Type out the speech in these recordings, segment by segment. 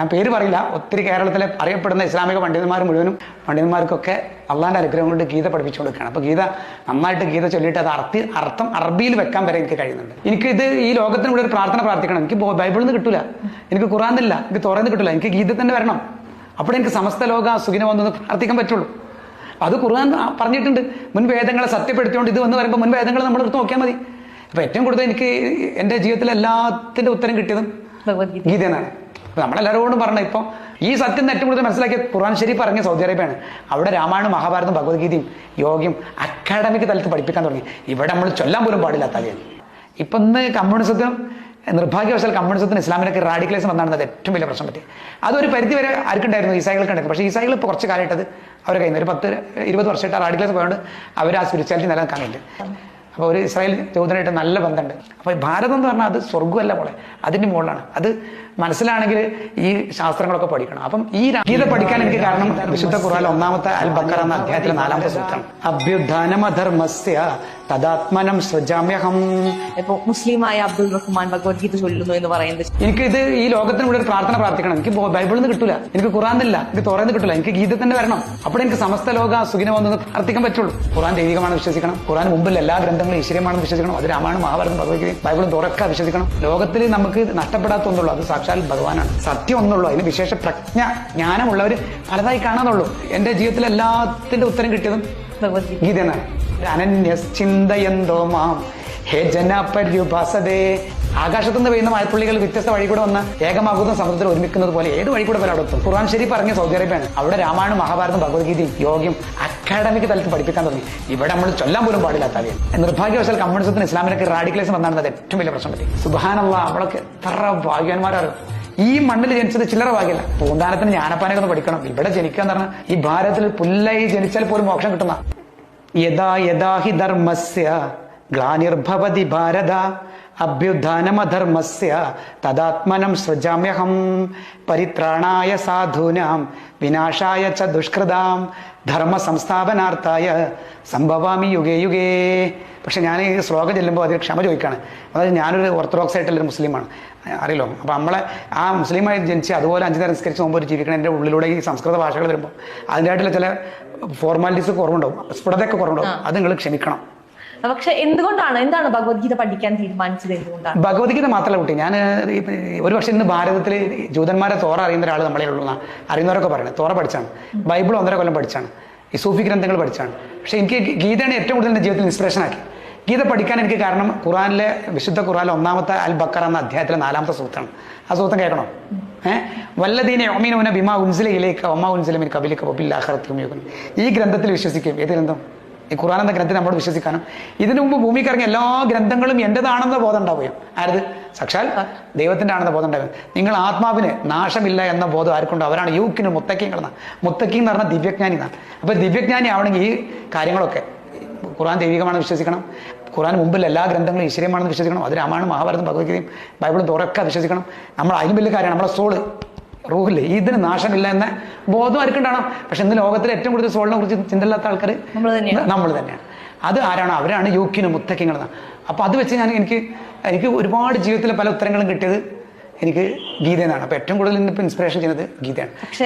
ഞാൻ പേര് പറയില്ല, ഒത്തിരി കേരളത്തിലെ അറിയപ്പെടുന്ന ഇസ്ലാമിക പണ്ഡിതന്മാർക്കൊക്കെ അള്ളാന്റെ അനുഗ്രഹം കൊണ്ട് ഗീത പഠിപ്പിച്ചു കൊടുക്കുകയാണ്. അപ്പോൾ ഗീത നന്നായിട്ട് ഗീത ചൊല്ലിയിട്ട് അത് അർത്ഥം അറബിയിൽ വെക്കാൻ വരെ എനിക്ക് കഴിയുന്നുണ്ട്. എനിക്കിത് ഈ ലോകത്തിന് കൂടെ ഒരു പ്രാർത്ഥന പ്രാർത്ഥിക്കണം. എനിക്ക് ബൈബിളിൽ നിന്ന് കിട്ടൂല, എനിക്ക് ഖുറാനില്ല, എനിക്ക് തോറന്ന് കിട്ടില്ല, എനിക്ക് ഗീത തന്നെ വരണം. അപ്പോൾ എനിക്ക് സമസ്ത ലോക സുഖിനെ വന്നെന്ന് പ്രാർത്ഥിക്കാൻ പറ്റുള്ളൂ. അത് ഖുർആൻ പറഞ്ഞിട്ടുണ്ട്. മുൻ വേദങ്ങളെ സത്യപ്പെടുത്തിയോണ്ട് ഇത് വന്ന് പറയുമ്പോൾ മുൻ വേദങ്ങൾ നമ്മൾ എടുത്ത് നോക്കിയാൽ മതി. അപ്പോൾ ഏറ്റവും കൂടുതൽ എനിക്ക് എൻ്റെ ജീവിതത്തിൽ എല്ലാത്തിൻ്റെ ഉത്തരം കിട്ടിയതും ഗീത എന്നാണ്. അപ്പോൾ നമ്മളെല്ലാവരോടും പറഞ്ഞത് ഇപ്പോൾ ഈ സത്യം ഏറ്റവും കൂടുതൽ മനസ്സിലാക്കിയ ഖുർആൻ ഷരീഫ് ഇറങ്ങിയ സൗദി അറേബ്യയാണ്. അവിടെ രാമായണം, മഹാഭാരതം, ഭഗവത്ഗീതയും യോഗയും അക്കാഡമിക് തലത്തിൽ പഠിപ്പിക്കാൻ തുടങ്ങി. ഇവിടെ നമ്മൾ ചൊല്ലാൻ പോലും പാടില്ലാത്ത കാര്യമാണ്. ഇപ്പം ഇന്ന് കമ്മ്യൂണിസത്തിനും നിർഭാഗ്യവശാൽ കമ്മ്യൂണിസത്തിന് ഇസ്ലാമിലേക്ക് റാഡിക്കലൈസം വന്നാണ് ഏറ്റവും വലിയ പ്രശ്നം പറ്റി. അതൊരു പരിധി വരെ ആർക്കുണ്ടായിരുന്നു, ഈസായികൾക്ക് ഉണ്ടായിരുന്നു. പക്ഷേ ഈസായികൾ ഇപ്പോൾ കുറച്ച് കാലമായിട്ടത് അവരെ കയ്യിൽ നിന്ന് ഒരു 10-20 വർഷമായിട്ട് ആ റാഡിക്കലൈസം പോയതുകൊണ്ട് അവർ ആ സ്പിരിച്വാലിറ്റി നിലനിൽക്കാൻ വേണ്ടിയിട്ട്. അപ്പോൾ ഒരു ഇസ്രായേൽ ജൂതനായിട്ട് നല്ല ബന്ധമുണ്ട്. അപ്പോൾ ഭാരതം എന്ന് പറഞ്ഞാൽ അത് സ്വർഗ്ഗമല്ല പോലെ, അതിൻ്റെ മുകളിലാണ്. അത് മനസ്സിലാണെങ്കിൽ ഈ ശാസ്ത്രങ്ങളൊക്കെ പഠിക്കണം. അപ്പം ഈ ഗീത പഠിക്കാൻ എനിക്ക് കാരണം വിശുദ്ധ ഖുർആനിലെ 1-ാമത്തെ അൽ ബഖറ എന്ന അധ്യായത്തിലെ 4-ാമത്തെ സൂക്തമാണ്. അഭ്യുത്ഥാനമധർമ്മസ്യ തദാത്മനം സൃജാമ്യഹം. ഇപ്പൊ മുസ്ലിമായ അബ്ദുൾ റഹ്മാൻ ഭഗവത്ഗീത ചൊല്ലുന്നു എന്ന് പറയുന്നത്, എനിക്കിത് ഈ ലോകത്തിന് കൂടെ ഒരു പ്രാർത്ഥന പ്രാർത്ഥിക്കണം. എനിക്ക് ബൈബിളിൽ നിന്ന് കിട്ടൂല, എനിക്ക് ഖുറാനില്ല, എനിക്ക് തോറന്ന് കിട്ടില്ല, എനിക്ക് ഗീത തന്നെ വരണം. അപ്പോൾ എനിക്ക് സമസ്ത ലോക സുഖിനെ വന്നെന്ന് പ്രാർത്ഥിക്കാൻ പറ്റുള്ളൂ. ഖുറാൻ ദൈവികമാണെന്ന് വിശ്വസിക്കണം. ഖുറാൻ മുമ്പിൽ എല്ലാ ഗ്രന്ഥങ്ങളും ഈശ്വരമാണെന്ന് വിശ്വസിക്കണം. അത് രാമായണം, മഹാഭാരതം, ഭഗവത്ഗീതയും ബൈബിളും തുറക്കാൻ വിശ്വസിക്കണം. ലോകത്തിൽ നമുക്ക് നഷ്ടപ്പെടാത്ത ഒന്നുള്ളൂ, അത് സാക്ഷാൽ ഭഗവാനാണ്. സത്യം ഒന്നുള്ളൂ, അതിന് വിശേഷ പ്രജ്ഞ ജ്ഞാനമുള്ളവർ പലതായി കാണാന്നുള്ളൂ. എൻ്റെ ജീവിതത്തിൽ എല്ലാത്തിൻ്റെ ഉത്തരം കിട്ടിയതും ഗീത എന്നാണ്. അനന്യശ്ചിന്തയന്തോ മാം ഹേ ജനപര്യുപാസതേ. ആകാശത്തുനിന്ന് പെയ്യുന്ന മഴപ്പുള്ളികൾ വ്യത്യസ്ത വഴി കൂടെ വന്ന് ഏകമാകുന്ന സമുദ്രത്തിൽ ഒരുമിക്കുന്നത് പോലെ ഏത് വഴി കൂടെ പോലെ അവിടെ എത്തും. ഖുർആൻ ഷരീഫ് ഇറങ്ങിയ സൗദി അറേബ്യയാണ്. അവിടെ രാമായണം, മഹാഭാരതം, ഭഗവത്ഗീതയും യോഗയും അക്കാഡമിക് തലത്തിൽ പഠിപ്പിക്കാൻ തുടങ്ങി. ഇവിടെ നമ്മൾ ചൊല്ലാൻ പോലും പാടില്ലാത്ത കാര്യം. നിർഭാഗ്യവശാൽ കമ്മ്യൂണിസത്തിന് ഇസ്ലാമിലേക്ക് റാഡിക്കലൈസം വന്നാണ് ഏറ്റവും വലിയ പ്രശ്നം പറ്റി. സുബ്ഹാനല്ലാഹ്, അവളൊക്കെ എത്ര ഭാഗ്യവാന്മാരാണ്. ഈ മണ്ണിൽ ജനിച്ചത് ചില്ലറ ഭാഗ്യല്ല. പൂന്താനത്തിന് ജ്ഞാനപ്പാനൊക്കെ ഒന്ന് പഠിക്കണം. ഇവിടെ ജനിക്കുക എന്ന് പറഞ്ഞാൽ ഈ ഭാരതത്തിൽ പുല്ലായി ജനിച്ചാൽ പോലും മോക്ഷം കിട്ടുന്ന. യഥാ യഥാ ഹി ധർമ്മസ്യ ഗ്ലാനിർഭവതി ഭാരത അഭ്യുത്ഥാനമധർമ്മസ്യ തദാത്മനം സൃജാമ്യഹം പരിത്രാണായ സാധൂനാം വിനാശായ ച ദുഷ്കൃതാം ധർമ്മ സംസ്ഥാപനാർത്ഥായ സംഭവാമി യുഗേ യുഗേ. പക്ഷെ ഞാൻ ഈ ശ്ലോകം ചെല്ലുമ്പോൾ അതിൽ ക്ഷമ ചോദിക്കുകയാണ്. അതായത് ഞാനൊരു ഓർത്തഡോക്സ് ആയിട്ടുള്ളൊരു മുസ്ലിമാണ്, അറിയല്ലോ. അപ്പോൾ നമ്മളെ ആ മുസ്ലിമായി ജനിച്ച് അതുപോലെ 5 നേരം നിസ്കരിച്ച് മുമ്പ് ഒരു ജീവിക്കണം. എൻ്റെ ഉള്ളിലൂടെ ഈ സംസ്കൃത ഭാഷകൾ വരുമ്പോൾ അതിൻ്റെതായിട്ടുള്ള ചില ഫോർമാലിറ്റീസ് കുറവുണ്ടാവും, സ്ഫുടതയൊക്കെ കുറവുണ്ടാവും. അത് നിങ്ങൾ ക്ഷമിക്കണം. പക്ഷെ എന്താണ് ഭഗവത്ഗീത പഠിക്കാൻ തീരുമാനിച്ചത്? എന്തുകൊണ്ടാണ്? ഭഗവത്ഗീത മാത്രമല്ല കുട്ടി, ഞാൻ ഒരു പക്ഷേ ഇന്ന് ഭാരതത്തിൽ ജൂതന്മാരെ തോറ അറിയുന്ന ഒരാൾ നമ്മളെ ഉള്ളൂ അറിയുന്നവരൊക്കെ പറയുന്നത്. തോറ പഠിച്ചാണ്, ബൈബിൾ 1.5 കൊല്ലം പഠിച്ചാണ്, ഈ സൂഫി ഗ്രന്ഥങ്ങൾ പഠിച്ചാണ്. പക്ഷേ എനിക്ക് ഗീതയാണ് ഏറ്റവും കൂടുതൽ എൻ്റെ ജീവിതത്തിൽ ഇൻസ്പിറേഷൻ ആക്കി. ഗീത പഠിക്കാൻ എനിക്ക് കാരണം ഖുറാനിലെ വിശുദ്ധ ഖുറാനിലെ 1-ാമത്തെ അൽ ബഖറ എന്ന അധ്യായത്തിലെ 4-ാമത്തെ സൂക്തമാണ്. ആ സൂക്തം കേൾക്കണം. വല്ലദീന യുഅ്മിനൂന ബിമാ ഉൻസില ഇലൈക വമാ ഉൻസില മിൻ ഖബലിക വബിൽ-ആഖിറതി ഹും യൂഖിനൂൻ. ഈ ഗ്രന്ഥത്തിൽ വിശ്വസിക്കും. ഏത് ഗ്രന്ഥം? ഈ ഖുർആൻ എന്ന ഗ്രന്ഥത്തിൽ നമ്മോട് വിശ്വസിക്കാനും ഇതിനു മുമ്പ് ഭൂമിക്ക് ഇറങ്ങിയ എല്ലാ ഗ്രന്ഥങ്ങളും എൻ്റെതാണെന്ന ബോധം ഉണ്ടാവുകയും. ആരത്? സാക്ഷാൽ ദൈവത്തിൻ്റെ ആണെന്ന ബോധം ഉണ്ടാവുകയും. നിങ്ങൾ ആത്മാവിന് നാശമില്ല എന്ന ബോധം ആർക്കുണ്ടോ അവരാണ് യൂക്കിന് മുത്തക്കിങ്ങളെന്നാണ്. മുത്തക്കി എന്ന് പറഞ്ഞാൽ ദിവ്യജ്ഞാനി എന്നാണ്. അപ്പോൾ ദിവ്യജ്ഞാനി ആവണമെങ്കിൽ ഈ കാര്യങ്ങളൊക്കെ ഖുർആൻ ദൈവികമാണെന്ന് വിശ്വസിക്കണം. ഖുർആൻ മുമ്പിൽ എല്ലാ ഗ്രന്ഥങ്ങളും ഈശ്വരമാണെന്ന് വിശ്വസിക്കണം. അത് രാമായണം, മഹാഭാരതം, ഭഗവത്ഗീതയും ബൈബിളും തുറക്കാൻ വിശ്വസിക്കണം. നമ്മൾ അതിലും വലിയ കാര്യമാണ് നമ്മളെ സോള്, റൂഹില്ലേ, ഇതിന് നാശമില്ല എന്ന ബോധം ആർക്കുണ്ടാവണം. പക്ഷെ ഇന്ന് ലോകത്തിലെ ഏറ്റവും കൂടുതൽ സോളിനെ കുറിച്ച് ചിന്തയില്ലാത്ത ആൾക്കാർ നമ്മൾ തന്നെയാണ്. അത് ആരാണ്? അവരാണ് യൂക്കിന് മുത്തക്കിങ്ങളെന്നാണ്. അപ്പോൾ അത് വെച്ച് എനിക്ക് ഒരുപാട് ജീവിതത്തിൽ പല ഉത്തരങ്ങളും കിട്ടിയത് എനിക്ക് ഗീതയിൽ നിന്നാണ്. അപ്പോൾ ഏറ്റവും കൂടുതൽ ഇന്നിപ്പോൾ ഇൻസ്പിറേഷൻ ചെയ്യുന്നത് ഗീതയാണ്.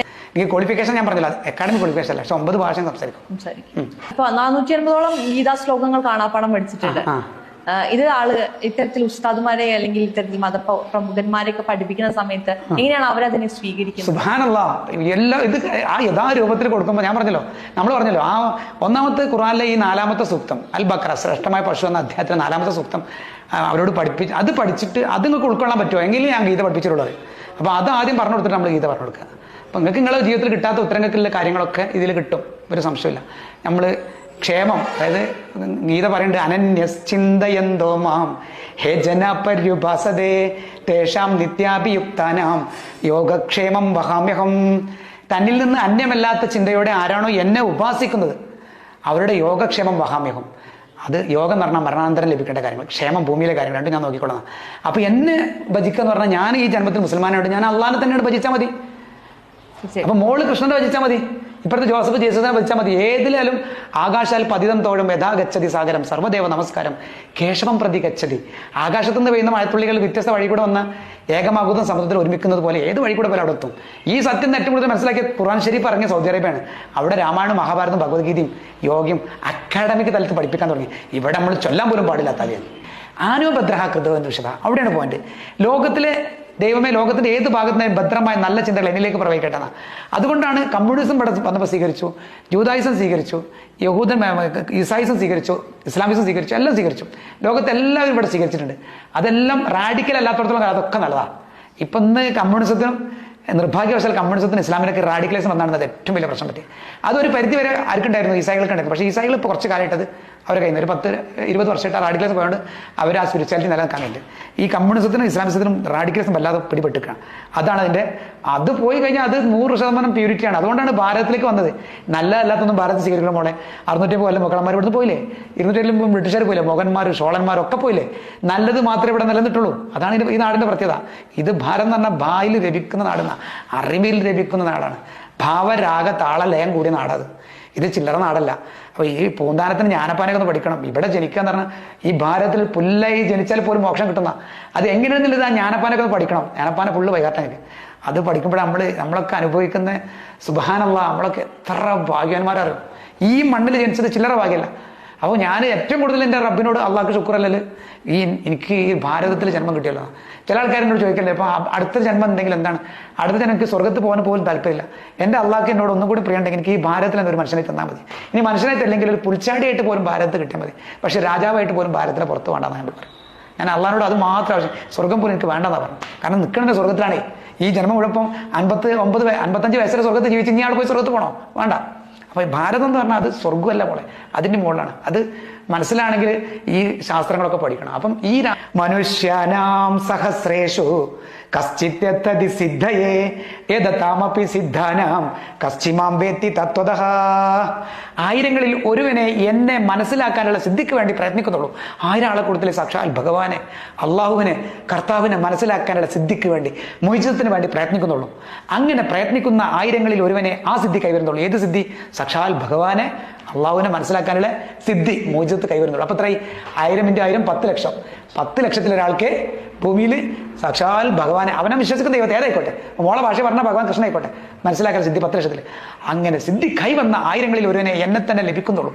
എനിക്ക് ക്വാളിഫിക്കേഷൻ ഞാൻ പറഞ്ഞില്ല, അക്കാഡമിക് ക്വാളിഫിക്കേഷൻ അല്ല, പക്ഷെ 9 ഭാഷ സംസാരിക്കും. അപ്പൊ 450ഓളം ഗീതാ ശ്ലോകങ്ങൾ കാണാപ്പാടം പഠിച്ചിട്ടുണ്ട്. ഇത് ഇത്തരത്തിൽ ഉസ്താദുമാരെ അല്ലെങ്കിൽ ഇത്തരത്തിൽ മതപ്രമുഖന്മാരെയൊക്കെ പഠിപ്പിക്കുന്ന സമയത്ത് എങ്ങനെയാണ് അവരതിനെ സ്വീകരിക്കുന്നത്? സുബ്ഹാനല്ലാഹ്, എല്ലാം ഇത് ആ യഥാരൂപത്തിൽ കൊടുക്കുമ്പോൾ ഞാൻ നമ്മൾ പറഞ്ഞല്ലോ ആ 1-ാമത്തെ ഖുർആനിലെ ഈ 4-ാമത്തെ സൂക്തം അൽ ബഖറ ശ്രേഷ്ഠമായ പശു എന്ന അധ്യായത്തിലെ 4-ാമത്തെ സൂക്തം അവരോട് അത് പഠിച്ചിട്ട് അത് നിങ്ങൾക്ക് ഉൾക്കൊള്ളാൻ പറ്റുമോ എങ്കിലും ഞാൻ ഗീത പഠിപ്പിച്ചിട്ടുള്ളത്. അപ്പോൾ അത് ആദ്യം പറഞ്ഞു കൊടുത്തിട്ട് നമ്മൾ ഗീത പറഞ്ഞു കൊടുക്കുക. അപ്പം നിങ്ങൾക്ക് നിങ്ങളുടെ ജീവിതത്തിൽ കിട്ടാത്ത ഉത്തരങ്ങൾക്കുള്ള കാര്യങ്ങളൊക്കെ ഇതിൽ കിട്ടും, ഒരു സംശയമില്ല. നമ്മൾ ക്ഷേമം, അതായത് ഗീത പറയുന്നുണ്ട് അനന്യശ്ചിന്തയന്തോ മാം ഹേ ജനപര്യുപാസതേ തേഷാം നിത്യാഭിയുക്താനാം യോഗക്ഷേമം വഹാമ്യഹം. തന്നിൽ നിന്ന് അന്യമല്ലാത്ത ചിന്തയോടെ ആരാണോ എന്നെ ഉപാസിക്കുന്നത് അവരുടെ യോഗക്ഷേമം വഹാമ്യഹം. അത് യോഗം എന്ന് പറഞ്ഞാൽ മരണാന്തരം ലഭിക്കേണ്ട കാര്യങ്ങൾ, ക്ഷേമം ഭൂമിയിലെ കാര്യങ്ങൾ രണ്ടും ഞാൻ നോക്കിക്കൊള്ളാം. അപ്പോൾ എന്നെ ഭജിക്കുക എന്ന് പറഞ്ഞാൽ ഞാൻ ഈ ജന്മത്തിൽ മുസൽമാനായിട്ട് ഞാൻ അള്ളാഹിനെ തന്നെയാണ് ഭജിച്ചാൽ മതി. അപ്പൊ മോള് കൃഷ്ണനെ ഭജിച്ചാൽ മതി. ഇപ്പോഴത്തെ ജോസഫ് ജീസസിനെ വിളിച്ചാൽ മതി. ഏതിലായാലും ആകാശാൽ പതിതം തോഴും യഥാ ഗച്ഛതി സാഗരം സർവ്വദേവ നമസ്കാരം കേശവം പ്രതി ഗച്ഛതി. ആകാശത്തുനിന്ന് പെയ്യുന്ന മഴത്തുള്ളികൾ വ്യത്യസ്ത വഴി കൂടെ വന്ന് ഏകമാകുന്ന സമുദ്രത്തിൽ ഒരുമിക്കുന്നത് പോലെ ഏത് വഴി കൂടെ പോലെ അവിടെ എത്തും. ഈ സത്യം ഏറ്റവും കൂടുതൽ മനസ്സിലാക്കിയ ഖുർആൻ ഷരീഫ് ഇറങ്ങിയ സൗദി അറേബ്യയാണ്. അവിടെ രാമായണം, മഹാഭാരതം, ഭഗവത്ഗീതയും യോഗയും അക്കാഡമിക് തലത്തിൽ പഠിപ്പിക്കാൻ തുടങ്ങി. ഇവിടെ നമ്മൾ ചൊല്ലാൻ പോലും പാടില്ലാത്ത കാര്യമാണ്. ആനോ ഭദ്രഹ കൃതവെന്ന് വിശദ. അവിടെയാണ് പോയിന്റ്. ലോകത്തിലെ ദൈവമേ, ലോകത്തിന്റെ ഏത് ഭാഗത്തുനിന്ന് ഭദ്രമായ നല്ല ചിന്തകൾ എന്നിലേക്ക് പ്രവഹിക്കട്ടെ. അതുകൊണ്ടാണ് കമ്മ്യൂണിസം വന്നപ്പോൾ സ്വീകരിച്ചു, ജൂതായിസം സ്വീകരിച്ചു, യഹൂദൻ ഈസായിസം സ്വീകരിച്ചു, ഇസ്ലാമിസം സ്വീകരിച്ചു, എല്ലാം സ്വീകരിച്ചു. ലോകത്തെ എല്ലാവരും ഇവിടെ സ്വീകരിച്ചിട്ടുണ്ട്. അതെല്ലാം റാഡിക്കൽ അല്ലാത്തടത്തോളം കാലം അതൊക്കെ നല്ലതാണ്. ഇപ്പം ഇന്ന് കമ്മ്യൂണിസത്തിനും നിർഭാഗ്യവശാൽ കമ്മ്യൂണിസത്തിന് ഇസ്ലാമിലേക്ക് റാഡിക്കലിസം വന്നാണ് ഏറ്റവും വലിയ പ്രശ്നം പറ്റി. അതൊരു പരിധി വരെ ആർക്കുണ്ടായിരുന്നു, ഈസായികൾക്ക് ഉണ്ടായിരുന്നു. പക്ഷേ ഈസായികൾ ഇപ്പോൾ കുറച്ച് കാലമായിട്ടത് അവരെ കയ്യിൽ ഒരു 10-20 വർഷമായിട്ട് റാഡിക്കലിസം പോയതുകൊണ്ട് അവർ ആ സ്പിരിച്വാലിറ്റി നിലനിൽക്കാൻ വേണ്ടി. ഈ കമ്മ്യൂണിസത്തിനും ഇസ്ലാമിസത്തിനും റാഡിക്കലിസം വല്ലാതെ പിടിപെട്ടിരിക്കുകയാണ്. അതാണ് അതിൻ്റെ. അത് പോയി കഴിഞ്ഞാൽ അത് 100% പ്യൂരിറ്റിയാണ്. അതുകൊണ്ടാണ് ഭാരതത്തിലേക്ക് വന്നത്. നല്ലതല്ലാത്തൊന്നും ഭാരതത്തിൽ സ്വീകരിക്കണം. മോളെ 650 കൊല്ലം മുഗളന്മാർ ഇവിടുന്ന് പോയില്ലേ, 200 ബ്രിട്ടീഷുകാർ പോയില്ലേ, മുഗന്മാർ ഷോളന്മാർ ഒക്കെ പോയില്ലേ. നല്ലത് മാത്രമേ ഇവിടെ നിലനിന്നിട്ടുള്ളൂ. അതാണ് ഈ നാടിൻ്റെ പ്രത്യേകത. ഇത് ഭാരതം എന്ന് പറഞ്ഞാൽ ഭായിൽ ലഭിക്കുന്ന നാടെന്നാണ്, അറിവിൽ ലഭിക്കുന്ന നാടാണ്. ഭാവരാഗ താള ലയം കൂടിയ നാടത്. ഇത് ചില്ലറ നാടല്ല. അപ്പോൾ ഈ പൂന്താനത്തിന് ജ്ഞാനപ്പാനൊക്കെ ഒന്ന് പഠിക്കണം. ഇവിടെ ജനിക്കുക എന്ന് പറഞ്ഞാൽ ഈ ഭാരതത്തിൽ പുല്ലായി ജനിച്ചാൽ പോലും മോക്ഷം കിട്ടുന്ന അത് എങ്ങനെയാണെന്നില്ല, ആ ജ്ഞാനപ്പാനൊക്കെ ഒന്ന് പഠിക്കണം. ജ്ഞാനപ്പാന ഫുള്ള് വൈകാട്ടെങ്കിൽ അത് പഠിക്കുമ്പോൾ നമ്മളൊക്കെ അനുഭവിക്കുന്ന സുബ്ഹാനല്ലാഹ്, നമ്മളൊക്കെ എത്ര ഭാഗ്യവാന്മാരറിയും. ഈ മണ്ണിൽ ജനിച്ചത് ചില്ലറ ഭാഗ്യമല്ല. അപ്പോൾ ഞാൻ ഏറ്റവും കൂടുതൽ എൻ്റെ റബ്ബിനോട് അള്ളാഹ്ക്ക് ശുക്രല്ലല് എനിക്ക് ഈ ഭാരതത്തിൽ ജന്മം കിട്ടിയല്ലോ. ചില ആൾക്കാരെന്നോട് ചോദിക്കണ്ടേ, അപ്പോൾ അടുത്ത ജന്മം എന്തെങ്കിലും എന്താണ്, അടുത്ത എനിക്ക് സ്വർഗ്ഗത്ത് പോകാൻ പോലും താല്പര്യമില്ല. എൻ്റെ അള്ളാഹ്ക്ക് എന്നോട് ഒന്നും കൂടി പ്രിയുണ്ടെങ്കിൽ എനിക്ക് ഈ ഭാരതത്തിൽ എന്തൊരു മനുഷ്യനായി തന്നാൽ മതി. ഇനി മനുഷ്യനായി തല്ലെങ്കിൽ ഒരു പുൽച്ചാടിയായിട്ട് പോലും ഭാരതത്തിൽ കിട്ടിയാൽ മതി. പക്ഷേ രാജാവായിട്ട് പോലും ഭാരതത്തിന് പുറത്ത് വേണ്ടെന്ന് ഞാൻ പറയും. ഞാൻ അള്ളാഹിനോട് അത് മാത്രം ആവശ്യം, സ്വർഗ്ഗം പോലും എനിക്ക് വേണ്ടെന്നാണ് പറഞ്ഞു. കാരണം നിൽക്കണേ സ്വർഗ്ഗത്തിലാണേ. ഈ ജന്മം മുഴുവൻ 55 വയസ്സിലെ സ്വർഗ്ഗത്ത് ജീവിച്ച് ഇനി ആൾ പോയി സ്വർഗ്ഗത്ത് പോകണോ? വേണ്ട. അപ്പോൾ ഭാരതം എന്ന് പറഞ്ഞാൽ അത് സ്വർഗ്ഗമല്ല പോലെ, അതിൻ്റെ മുകളിലാണ്. അത് മനസ്സിലാണെങ്കിൽ ഈ ശാസ്ത്രങ്ങളൊക്കെ പഠിക്കണം. അപ്പം ഈ മനുഷ്യനാം സഹസ്രേഷു കശ്ചിത്യത്തതി സിദ്ധയേ ഏതതാമപി സിദ്ധാനാം കശ്ചിമാം വേത്തി തത്വതഃ. ആയിരങ്ങളിൽ ഒരുവനെ എന്നെ മനസ്സിലാക്കാനുള്ള സിദ്ധിക്ക് വേണ്ടി പ്രയത്നിക്കുന്നുള്ളൂ. 1000 ആളെ കൂടുതൽ സാക്ഷാൽ ഭഗവാനെ, അള്ളാഹുവിനെ, കർത്താവിനെ മനസ്സിലാക്കാനുള്ള സിദ്ധിക്ക് വേണ്ടി, മോചനത്തിന് വേണ്ടി പ്രയത്നിക്കുന്നുള്ളൂ. അങ്ങനെ പ്രയത്നിക്കുന്ന ആയിരങ്ങളിൽ ഒരുവനെ ആ സിദ്ധി കൈവരുന്നുള്ളൂ. ഏത് സിദ്ധി? സാക്ഷാൽ ഭഗവാനെ, അള്ളാഹുവിനെ മനസ്സിലാക്കാനുള്ള സിദ്ധി, മോചനത്ത് കൈവരുന്നുള്ളൂ. അപ്പോൾ എത്രയായി? 1000 × 1000 10 ലക്ഷം. 10 ലക്ഷത്തിലൊരാൾക്ക് ഭൂമിയിൽ സാക്ഷാൽ ഭഗവാനെ, അവനെ വിശ്വസിക്കുന്ന ദൈവത്തെ ഏതായിക്കോട്ടെ, മോളെ ഭാഷ പറഞ്ഞാൽ ഭഗവാൻ കൃഷ്ണനായിക്കോട്ടെ, മനസ്സിലാക്കാൻ സിദ്ധി 10 ലക്ഷത്തിൽ. അങ്ങനെ സിദ്ധി കൈവന്ന ആയിരങ്ങളിൽ ഒരുവനെ എന്നെ തന്നെ ലഭിക്കുന്നുള്ളൂ.